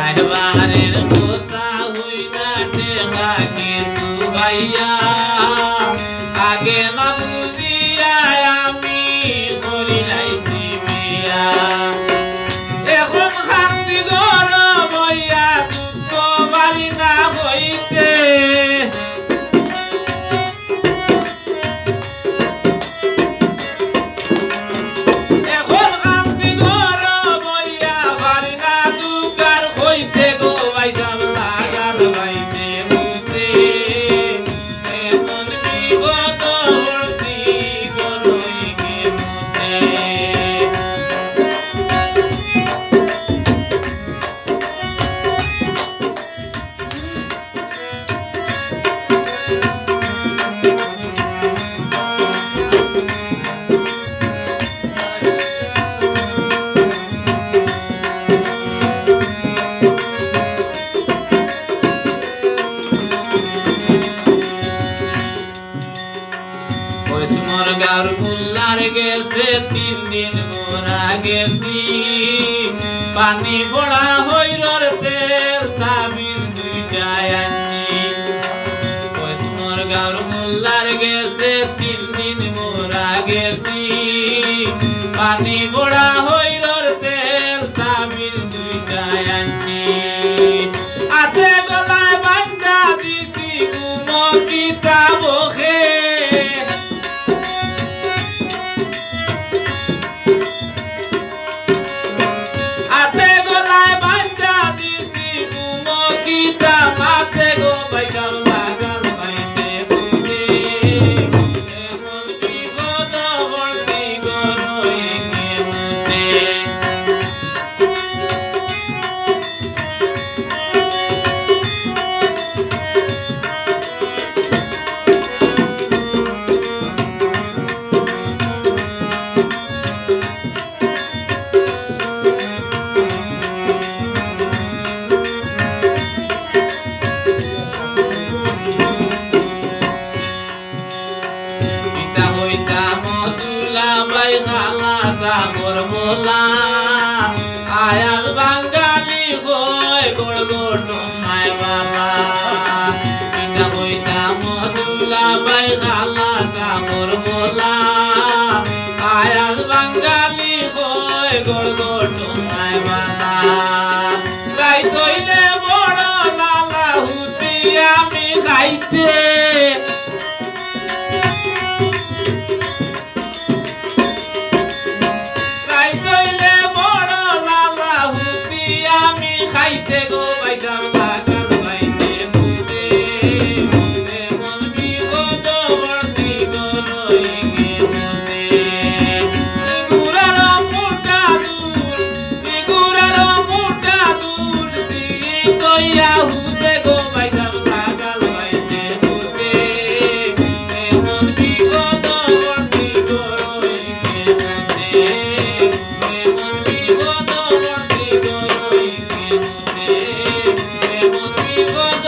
রাহবারের কথা হই না টেকা কিছু ভাইয়া আগে না বুঝিয়া আমি করি লাইছি বিয়া এখন শান্তি ঘর বইয়া দুঃখ বাড়ি না হইতে এখন শান্তি ঘর বইয়া বাড়ি না দুঃখার হইতে গো বাইজাম লাগাল বাইতে বুঝতে এমন বিপদ হরছি গরই গে মুতে গার মুল্লার গেছে 3 দিন মোরা গেছি পানি ভরা হইরর তেল তাবিজ দুইটায় আনছি মোর গার মুল্লার গেছে 3 দিন মোরা গেছি পানি ভরা হইরর তেল তাবিজ দুইটায় আনছি হাতে গলায় বান্ধা দিছি গুমো কিতাব খে হাতে গলায় বান্ধা দিছি গুমো কিতাব হাতে গো বাইজাম লাগাল বাইতে বুঝে এমন বিপদ হরছি গরই গে মুতে পিতা হইতা মধুলা বাই খালা সাগর মোলা আয়াল বাঙালি হয় গোড় গোড় নাই বালা পিতা হইতা মধুলা বাই খালা সাগর মোলা আয়াল বাঙালি হয় গোড় গোড় নাই বালা রাই তৈলে বড় লালা হুতি আমি খাইতে খাইতে গো বাইজাম লাগাল বাইতে বুঝে এমন বিপদ হরছি গরই গে মুতে গুরার মোটা দূর কইয়া হুতে গো বাইজাম লাগাল বাইতে বুঝে এমন বিপদ হরছি গরই গে মুতে এমন বিপদ হরছি গরই গে মুতে এমন বিপদ